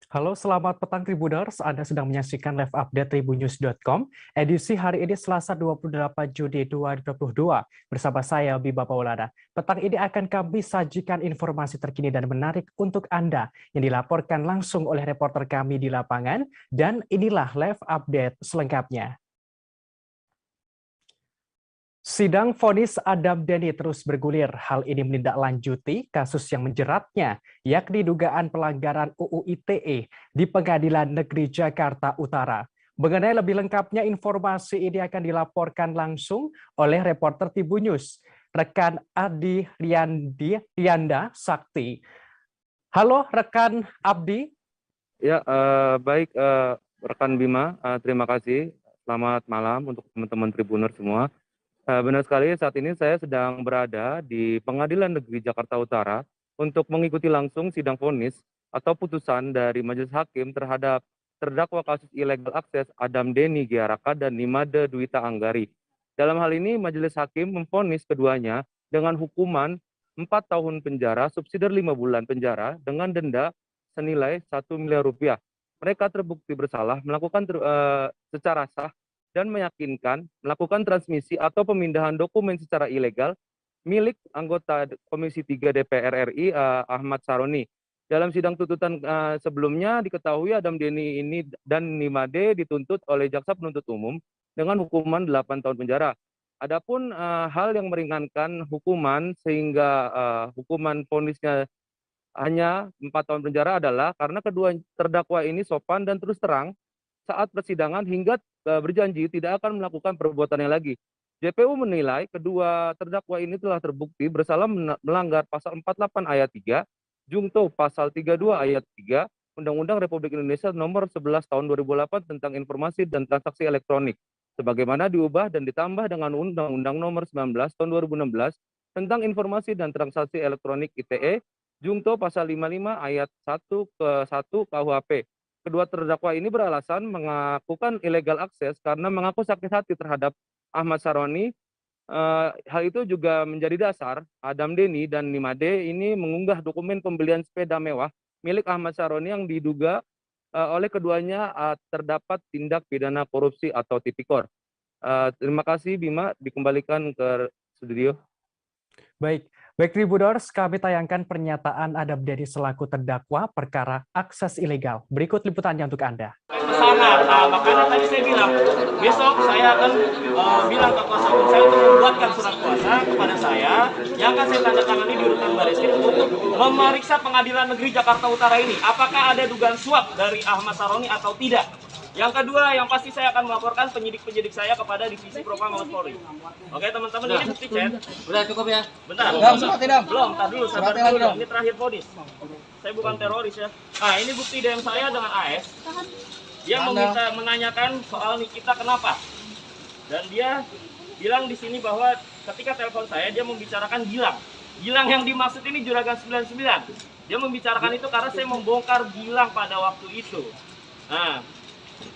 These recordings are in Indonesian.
Halo, selamat petang Tribuners. Anda sedang menyaksikan live update tribunnews.com, edisi hari ini Selasa 28 Juni 2022, bersama saya Biba Paulada. Petang ini akan kami sajikan informasi terkini dan menarik untuk Anda yang dilaporkan langsung oleh reporter kami di lapangan, dan inilah live update selengkapnya. Sidang vonis Adam Dhani terus bergulir. Hal ini menindaklanjuti kasus yang menjeratnya, yakni dugaan pelanggaran UU ITE di Pengadilan Negeri Jakarta Utara. Mengenai lebih lengkapnya, informasi ini akan dilaporkan langsung oleh reporter Tribunnews, rekan Adi Rianda Sakti. Halo rekan Abdi. Ya, baik rekan Bima, terima kasih. Selamat malam untuk teman-teman Tribuner semua. Benar sekali, saat ini saya sedang berada di Pengadilan Negeri Jakarta Utara untuk mengikuti langsung sidang vonis atau putusan dari Majelis Hakim terhadap terdakwa kasus ilegal akses Adam Dhani Giaraka dan Nimade Dwita Anggari. Dalam hal ini, Majelis Hakim memvonis keduanya dengan hukuman 4 tahun penjara, subsidi 5 bulan penjara dengan denda senilai 1 miliar rupiah. Mereka terbukti bersalah melakukan secara sah dan meyakinkan melakukan transmisi atau pemindahan dokumen secara ilegal milik anggota Komisi 3 DPR RI Ahmad Saroni. Dalam sidang tuntutan sebelumnya diketahui Adam Dhani ini dan Nimade dituntut oleh jaksa penuntut umum dengan hukuman 8 tahun penjara. Adapun hal yang meringankan hukuman sehingga hukuman vonisnya hanya 4 tahun penjara adalah karena kedua terdakwa ini sopan dan terus terang saat persidangan hingga berjanji tidak akan melakukan perbuatannya lagi. JPU menilai kedua terdakwa ini telah terbukti bersalah melanggar pasal 48 ayat 3, Jungto pasal 32 ayat 3, Undang-Undang Republik Indonesia nomor 11 tahun 2008 tentang informasi dan transaksi elektronik, sebagaimana diubah dan ditambah dengan Undang-Undang nomor 19 tahun 2016 tentang informasi dan transaksi elektronik ITE, Jungto pasal 55 ayat 1 ke 1 KUHP. Kedua terdakwa ini beralasan melakukan illegal access karena mengaku sakit hati terhadap Ahmad Saroni. Hal itu juga menjadi dasar Adam Dhani dan Nimade ini mengunggah dokumen pembelian sepeda mewah milik Ahmad Saroni yang diduga oleh keduanya terdapat tindak pidana korupsi atau tipikor. Terima kasih Bima, dikembalikan ke studio. Baik Tribuners, kami tayangkan pernyataan Adam Dhani selaku terdakwa perkara akses ilegal. Berikut liputannya untuk Anda. Sana, makanya tadi saya bilang, besok saya akan bilang ke kuasa hukum saya untuk membuatkan surat kuasa kepada saya yang akan saya tanda tangani di Rutan Barreskrim untuk memeriksa Pengadilan Negeri Jakarta Utara ini. Apakah ada dugaan suap dari Ahmad Saroni atau tidak? Yang kedua, yang pasti saya akan melaporkan penyidik-penyidik saya kepada Divisi Propam Mabes Polri. Oke teman-teman, ini bukti chat. Udah cukup ya? Bentar. Belum, tar dulu, sabar dulu. Ini terakhir vonis. Saya bukan teroris ya. Nah, ini bukti DM saya dengan AS. Dia menanyakan soal Nikita kenapa. Dan dia bilang di sini bahwa ketika telepon saya, dia membicarakan Gilang. Gilang yang dimaksud ini Juragan 99. Dia membicarakan itu karena saya membongkar Gilang pada waktu itu. Nah,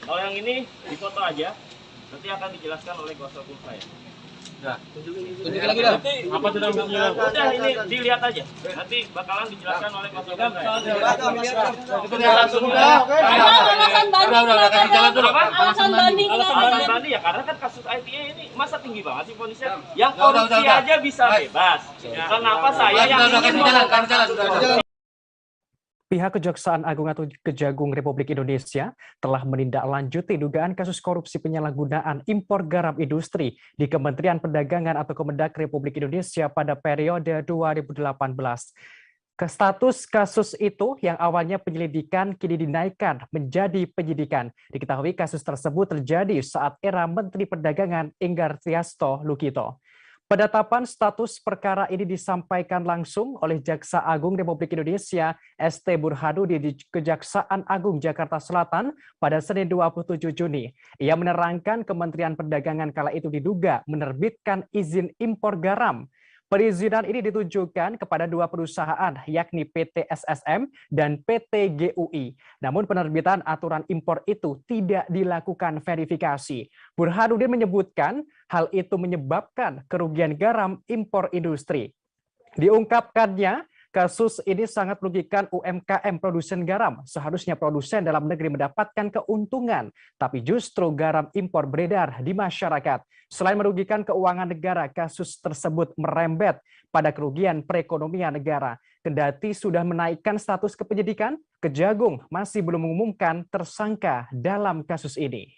kalau yang ini difoto aja, nanti akan dijelaskan oleh kuasa hukum saya. Nah, tunjukin lagi dong. Apa tuh namanya? Udah, ini dilihat aja. Nanti bakalan dijelaskan oleh kuasa hukum saya. Udah, kasih jalan dulu. Alasan banding ya karena kan kasus ITE ini masa tinggi banget sih vonisnya. Yang korupsi aja bisa bebas. Kenapa saya yang ingin jalan. Pihak Kejaksaan Agung atau Kejagung Republik Indonesia telah menindaklanjuti dugaan kasus korupsi penyalahgunaan impor garam industri di Kementerian Perdagangan atau Kemendak Republik Indonesia pada periode 2018. Status kasus itu yang awalnya penyelidikan kini dinaikkan menjadi penyidikan. Diketahui kasus tersebut terjadi saat era Menteri Perdagangan Enggar Tiasto Lukito. Penetapan status perkara ini disampaikan langsung oleh Jaksa Agung Republik Indonesia ST Burhanuddin di Kejaksaan Agung Jakarta Selatan pada Senin 27 Juni. Ia menerangkan Kementerian Perdagangan kala itu diduga menerbitkan izin impor garam. Perizinan ini ditujukan kepada dua perusahaan, yakni PT SSM dan PT GUI. Namun penerbitan aturan impor itu tidak dilakukan verifikasi. Burhanuddin menyebutkan hal itu menyebabkan kerugian garam impor industri. Diungkapkannya, Kasus ini sangat merugikan UMKM produsen garam. Seharusnya produsen dalam negeri mendapatkan keuntungan, tapi justru garam impor beredar di masyarakat. Selain merugikan keuangan negara, kasus tersebut merembet pada kerugian perekonomian negara. Kendati sudah menaikkan status kepenyidikan, Kejagung masih belum mengumumkan tersangka dalam kasus ini.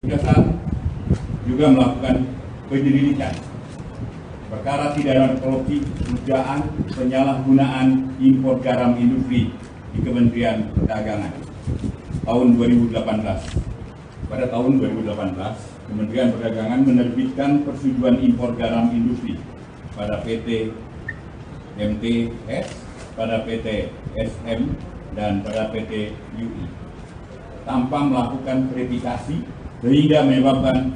Kejaksaan juga melakukan penyelidikan perkara pidana korupsi dugaan penyalahgunaan impor garam industri di Kementerian Perdagangan tahun 2018. Pada tahun 2018, Kementerian Perdagangan menerbitkan persetujuan impor garam industri pada PT MTS, pada PT SM, dan pada PT UI tanpa melakukan verifikasi sehingga menyebabkan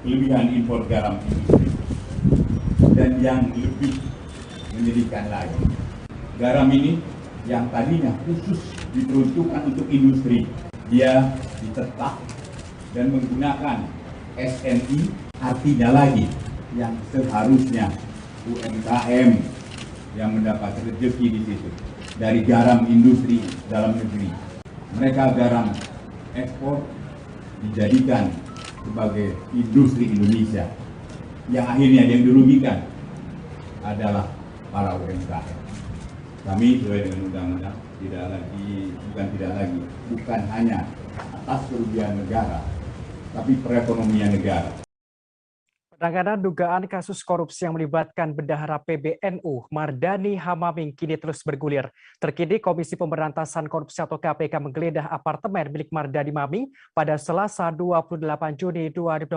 kelebihan impor garam industri. Dan yang lebih menyedihkan lagi, garam ini yang tadinya khusus diperuntukkan untuk industri, dia ditetak dan menggunakan SNI, artinya lagi yang seharusnya UMKM yang mendapat rezeki di situ dari garam industri dalam negeri. Mereka garam ekspor dijadikan sebagai industri Indonesia, yang akhirnya yang dirugikan adalah para UMKM. Kami sesuai dengan undang-undang bukan hanya atas kerugian negara, tapi perekonomian negara. Penanganan dugaan kasus korupsi yang melibatkan bendahara PBNU Mardani Hamaming kini terus bergulir. Terkini Komisi Pemberantasan Korupsi atau KPK menggeledah apartemen milik Mardani Hamaming pada Selasa 28 Juni 2022.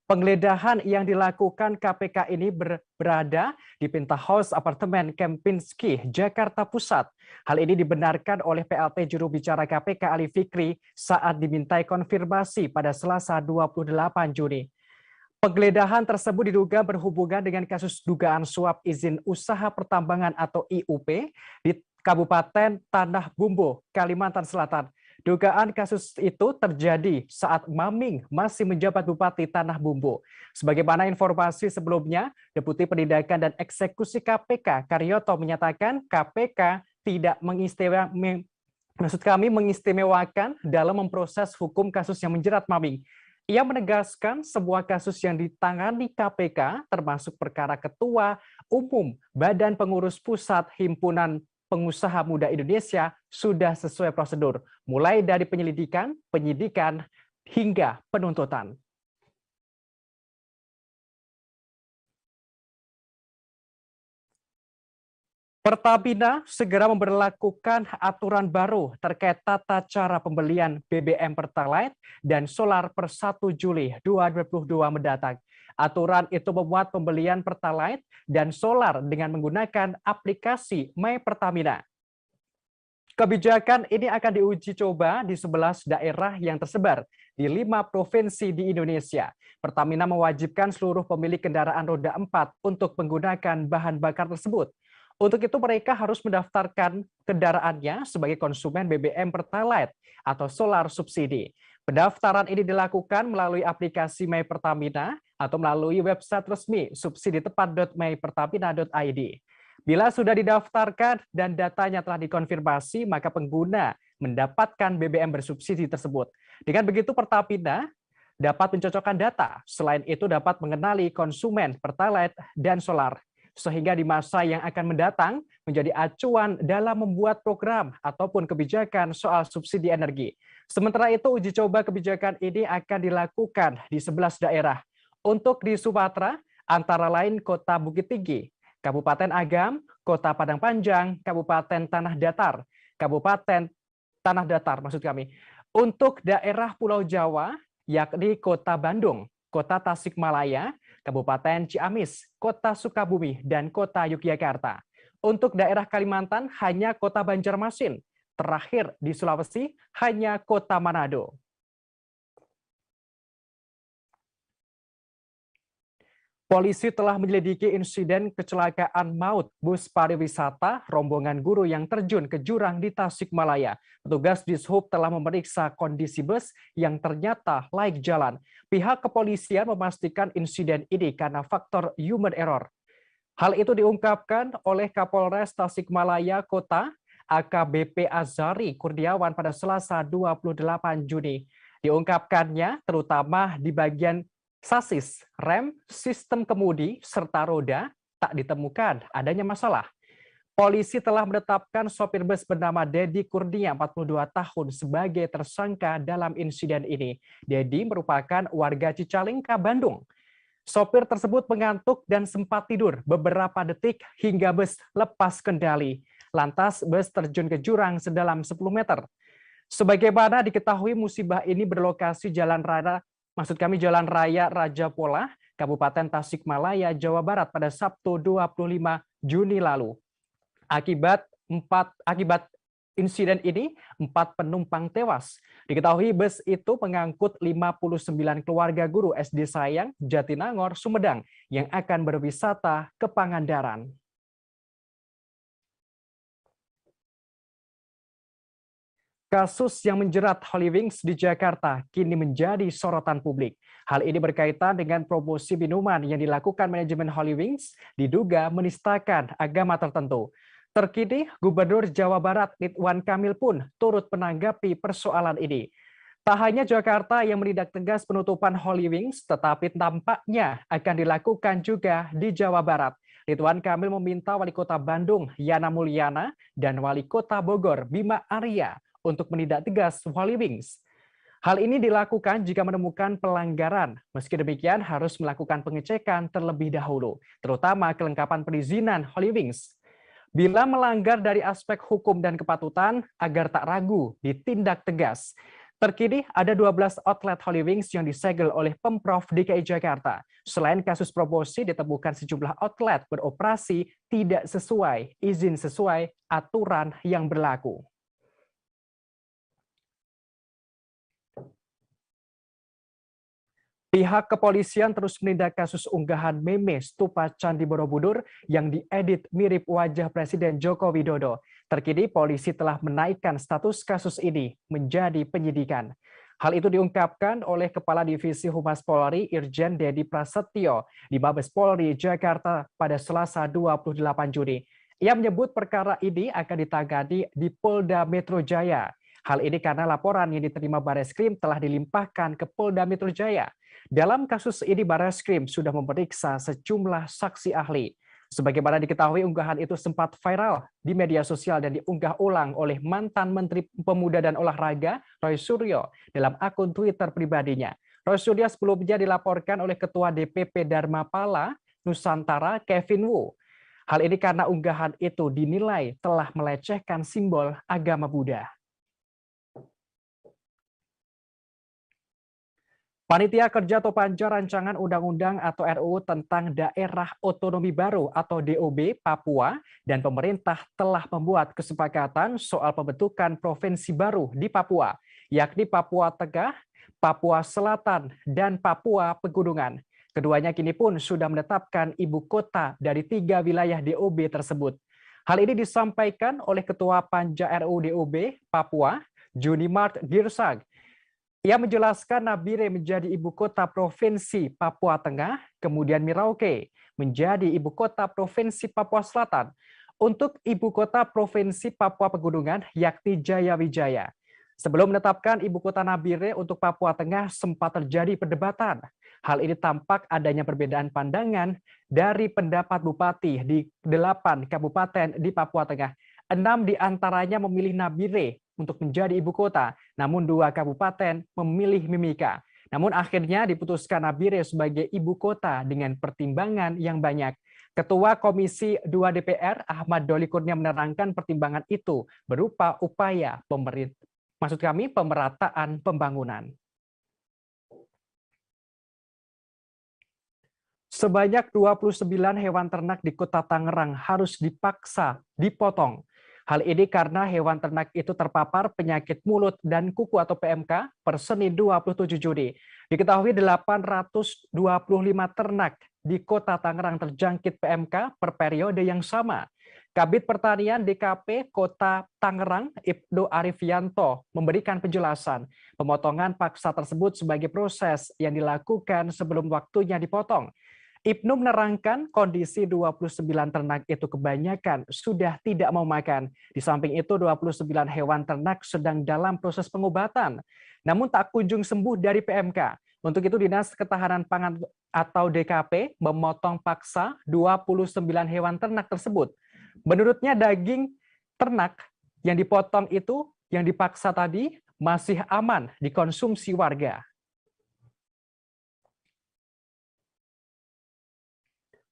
Penggeledahan yang dilakukan KPK ini berada di penthouse apartemen Kempinski, Jakarta Pusat. Hal ini dibenarkan oleh PLT juru bicara KPK Ali Fikri saat dimintai konfirmasi pada Selasa 28 Juni. Penggeledahan tersebut diduga berhubungan dengan kasus dugaan suap izin usaha pertambangan atau IUP di Kabupaten Tanah Bumbu, Kalimantan Selatan. Dugaan kasus itu terjadi saat Maming masih menjabat Bupati Tanah Bumbu. Sebagaimana informasi sebelumnya, Deputi Penindakan dan Eksekusi KPK Karyoto menyatakan KPK tidak mengistimewakan dalam memproses hukum kasus yang menjerat Maming. Ia menegaskan sebuah kasus yang ditangani KPK termasuk perkara Ketua Umum Badan Pengurus Pusat Himpunan Pengusaha Muda Indonesia sudah sesuai prosedur, mulai dari penyelidikan, penyidikan, hingga penuntutan. Pertamina segera memberlakukan aturan baru terkait tata cara pembelian BBM Pertalite dan solar per 1 Juli 2022 mendatang. Aturan itu memuat pembelian Pertalite dan solar dengan menggunakan aplikasi My Pertamina. Kebijakan ini akan diuji coba di 11 daerah yang tersebar di 5 provinsi di Indonesia. Pertamina mewajibkan seluruh pemilik kendaraan roda 4 untuk menggunakan bahan bakar tersebut. Untuk itu mereka harus mendaftarkan kendaraannya sebagai konsumen BBM Pertalite atau solar subsidi. Pendaftaran ini dilakukan melalui aplikasi My Pertamina atau melalui website resmi subsiditepat.mypertamina.id. Bila sudah didaftarkan dan datanya telah dikonfirmasi, maka pengguna mendapatkan BBM bersubsidi tersebut. Dengan begitu Pertamina dapat mencocokkan data. Selain itu dapat mengenali konsumen Pertalite dan solar, sehingga di masa yang akan mendatang menjadi acuan dalam membuat program ataupun kebijakan soal subsidi energi. Sementara itu, uji coba kebijakan ini akan dilakukan di 11 daerah. Untuk di Sumatera, antara lain Kota Bukit Tinggi, Kabupaten Agam, Kota Padang Panjang, Kabupaten Tanah Datar, Untuk daerah Pulau Jawa, yakni Kota Bandung, Kota Tasikmalaya, Kabupaten Ciamis, Kota Sukabumi, dan Kota Yogyakarta. Untuk daerah Kalimantan hanya Kota Banjarmasin. Terakhir di Sulawesi hanya Kota Manado. Polisi telah menyelidiki insiden kecelakaan maut bus pariwisata rombongan guru yang terjun ke jurang di Tasikmalaya. Petugas Dishub telah memeriksa kondisi bus yang ternyata laik jalan. Pihak kepolisian memastikan insiden ini karena faktor human error. Hal itu diungkapkan oleh Kapolres Tasikmalaya Kota AKBP Azari Kurniawan pada Selasa 28 Juni. Diungkapkannya terutama di bagian sasis, rem, sistem kemudi, serta roda tak ditemukan adanya masalah. Polisi telah menetapkan sopir bus bernama Dedi Kurnia, 42 tahun, sebagai tersangka dalam insiden ini. Dedi merupakan warga Cicalengka, Bandung. Sopir tersebut mengantuk dan sempat tidur beberapa detik hingga bus lepas kendali. Lantas bus terjun ke jurang sedalam 10 meter. Sebagaimana diketahui musibah ini berlokasi Jalan Raya Raja Pola, Kabupaten Tasikmalaya, Jawa Barat pada Sabtu 25 Juni lalu. Akibat insiden ini, 4 penumpang tewas. Diketahui bus itu mengangkut 59 keluarga guru SD Sayang, Jatinangor, Sumedang yang akan berwisata ke Pangandaran. Kasus yang menjerat Hollywings di Jakarta kini menjadi sorotan publik. Hal ini berkaitan dengan promosi minuman yang dilakukan manajemen Hollywings diduga menistakan agama tertentu. Terkini, Gubernur Jawa Barat Ridwan Kamil pun turut menanggapi persoalan ini. Tak hanya Jakarta yang menindak tegas penutupan Hollywings, tetapi tampaknya akan dilakukan juga di Jawa Barat. Ridwan Kamil meminta Wali Kota Bandung, Yana Mulyana, dan Wali Kota Bogor, Bima Arya, untuk menindak tegas Hollywings. Hal ini dilakukan jika menemukan pelanggaran. Meski demikian harus melakukan pengecekan terlebih dahulu, terutama kelengkapan perizinan Hollywings. Bila melanggar dari aspek hukum dan kepatutan, agar tak ragu ditindak tegas. Terkini ada 12 outlet Hollywings yang disegel oleh Pemprov DKI Jakarta. Selain kasus promosi, ditemukan sejumlah outlet beroperasi tidak sesuai izin sesuai aturan yang berlaku. Pihak kepolisian terus menindak kasus unggahan meme stupa Candi Borobudur yang diedit mirip wajah Presiden Joko Widodo. Terkini polisi telah menaikkan status kasus ini menjadi penyidikan. Hal itu diungkapkan oleh Kepala Divisi Humas Polri Irjen Dedi Prasetyo di Mabes Polri Jakarta pada Selasa 28 Juni. Ia menyebut perkara ini akan ditangani di Polda Metro Jaya. Hal ini karena laporan yang diterima Bareskrim telah dilimpahkan ke Polda Metro Jaya. Dalam kasus ini, Bareskrim sudah memeriksa sejumlah saksi ahli. Sebagaimana diketahui, unggahan itu sempat viral di media sosial dan diunggah ulang oleh mantan Menteri Pemuda dan Olahraga, Roy Suryo, dalam akun Twitter pribadinya. Roy Suryo sebelumnya dilaporkan oleh Ketua DPP Dharmapala Nusantara, Kevin Wu. Hal ini karena unggahan itu dinilai telah melecehkan simbol agama Buddha. Panitia Kerja atau Panja Rancangan Undang-Undang atau RUU tentang Daerah Otonomi Baru atau DOB Papua dan pemerintah telah membuat kesepakatan soal pembentukan provinsi baru di Papua, yakni Papua Tengah, Papua Selatan, dan Papua Pegunungan. Keduanya kini pun sudah menetapkan ibu kota dari 3 wilayah DOB tersebut. Hal ini disampaikan oleh Ketua Panja RUU DOB Papua, Junimart Girsag. Ia menjelaskan Nabire menjadi ibu kota provinsi Papua Tengah, kemudian Merauke menjadi ibu kota provinsi Papua Selatan. Untuk ibu kota provinsi Papua Pegunungan yakni Jayawijaya. Sebelum menetapkan ibu kota Nabire untuk Papua Tengah sempat terjadi perdebatan. Hal ini tampak adanya perbedaan pandangan dari pendapat bupati di 8 kabupaten di Papua Tengah. 6 diantaranya memilih Nabire untuk menjadi ibu kota, namun 2 kabupaten memilih Mimika. Namun akhirnya diputuskan Nabire sebagai ibu kota dengan pertimbangan yang banyak. Ketua Komisi 2 DPR Ahmad Doli Kurnia menerangkan pertimbangan itu berupa upaya pemerataan pembangunan. Sebanyak 29 hewan ternak di Kota Tangerang harus dipaksa dipotong. Hal ini karena hewan ternak itu terpapar penyakit mulut dan kuku atau PMK per Senin 27 Juni. Diketahui 825 ternak di Kota Tangerang terjangkit PMK per periode yang sama. Kabid Pertanian DKP Kota Tangerang, Ibnu Arifianto, memberikan penjelasan pemotongan paksa tersebut sebagai proses yang dilakukan sebelum waktunya dipotong. Ibnu menerangkan kondisi 29 ternak itu kebanyakan sudah tidak mau makan. Di samping itu 29 hewan ternak sedang dalam proses pengobatan, namun tak kunjung sembuh dari PMK. Untuk itu Dinas Ketahanan Pangan atau DKP memotong paksa 29 hewan ternak tersebut. Menurutnya daging ternak yang dipotong itu, yang dipaksa tadi, masih aman dikonsumsi warga.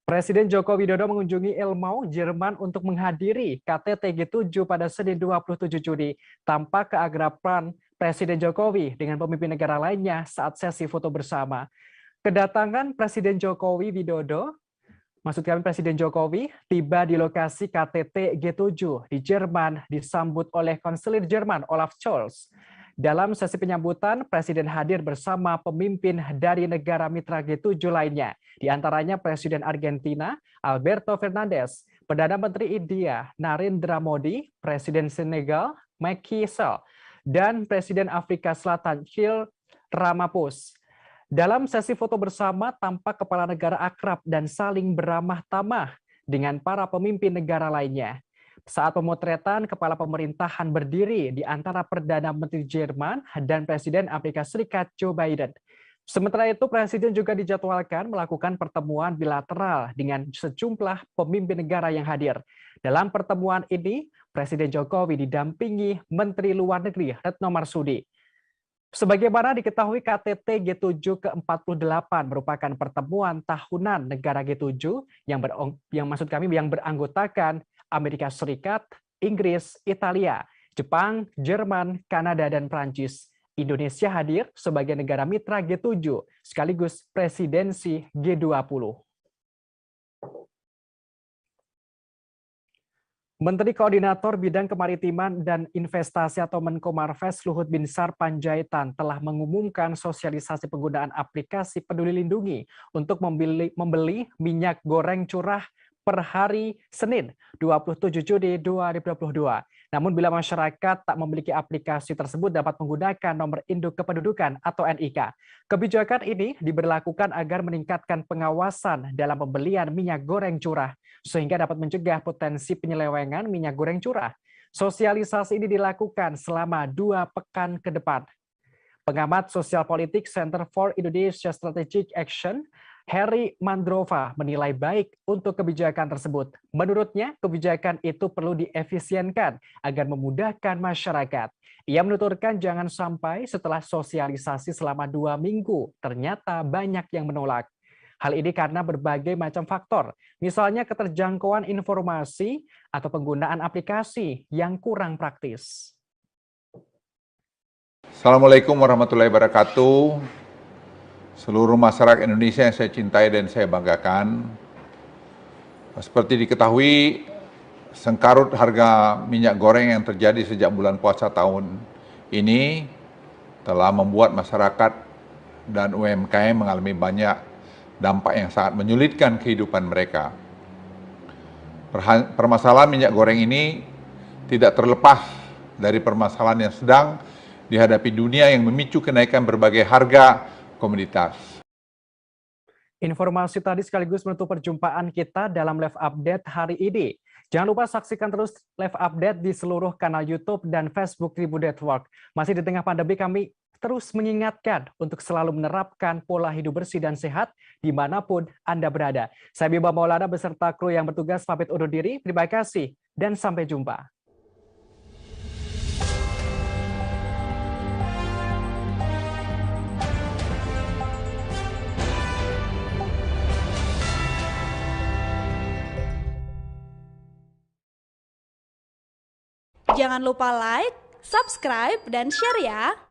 Presiden Joko Widodo mengunjungi Elmau, Jerman untuk menghadiri KTT G7 pada Senin 27 Juni tanpa keakraban Presiden Jokowi dengan pemimpin negara lainnya saat sesi foto bersama. Kedatangan Presiden Presiden Jokowi tiba di lokasi KTT G7 di Jerman disambut oleh Kanselir Jerman Olaf Scholz. Dalam sesi penyambutan, Presiden hadir bersama pemimpin dari negara mitra G7 lainnya, di antaranya Presiden Argentina Alberto Fernandez, Perdana Menteri India Narendra Modi, Presiden Senegal Macky Sall, dan Presiden Afrika Selatan Cyril Ramaphosa. Dalam sesi foto bersama, tampak kepala negara akrab dan saling beramah tamah dengan para pemimpin negara lainnya. Saat pemotretan, kepala pemerintahan berdiri di antara Perdana Menteri Jerman dan Presiden Amerika Serikat Joe Biden. Sementara itu, Presiden juga dijadwalkan melakukan pertemuan bilateral dengan sejumlah pemimpin negara yang hadir. Dalam pertemuan ini, Presiden Jokowi didampingi Menteri Luar Negeri Retno Marsudi. Sebagaimana diketahui, KTT G7 ke-48 merupakan pertemuan tahunan negara G7 yang beranggotakan Amerika Serikat, Inggris, Italia, Jepang, Jerman, Kanada, dan Prancis. Indonesia hadir sebagai negara mitra G7 sekaligus presidensi G20. Menteri Koordinator Bidang Kemaritiman dan Investasi atau Menko Marves Luhut Binsar Panjaitan telah mengumumkan sosialisasi penggunaan aplikasi Peduli Lindungi untuk membeli minyak goreng curah per hari Senin 27 Juni 2022. Namun bila masyarakat tak memiliki aplikasi tersebut dapat menggunakan nomor induk kependudukan atau NIK. Kebijakan ini diberlakukan agar meningkatkan pengawasan dalam pembelian minyak goreng curah sehingga dapat mencegah potensi penyelewengan minyak goreng curah. Sosialisasi ini dilakukan selama 2 pekan ke depan. Pengamat sosial politik Center for Indonesia Strategic Action Heri Mandrova menilai baik untuk kebijakan tersebut. Menurutnya, kebijakan itu perlu diefisienkan agar memudahkan masyarakat. Ia menuturkan jangan sampai setelah sosialisasi selama 2 minggu, ternyata banyak yang menolak. Hal ini karena berbagai macam faktor, misalnya keterjangkauan informasi atau penggunaan aplikasi yang kurang praktis. Assalamualaikum warahmatullahi wabarakatuh. Seluruh masyarakat Indonesia yang saya cintai dan saya banggakan. Seperti diketahui, sengkarut harga minyak goreng yang terjadi sejak bulan puasa tahun ini telah membuat masyarakat dan UMKM mengalami banyak dampak yang sangat menyulitkan kehidupan mereka. Permasalahan minyak goreng ini tidak terlepas dari permasalahan yang sedang dihadapi dunia yang memicu kenaikan berbagai harga komoditas. Informasi tadi sekaligus menutup perjumpaan kita dalam live update hari ini. Jangan lupa saksikan terus live update di seluruh kanal YouTube dan Facebook Tribun Network. Masih di tengah pandemi, kami terus mengingatkan untuk selalu menerapkan pola hidup bersih dan sehat dimanapun Anda berada. Saya Bima Maulana beserta kru yang bertugas pamit undur diri. Terima kasih dan sampai jumpa. Jangan lupa like, subscribe, dan share ya!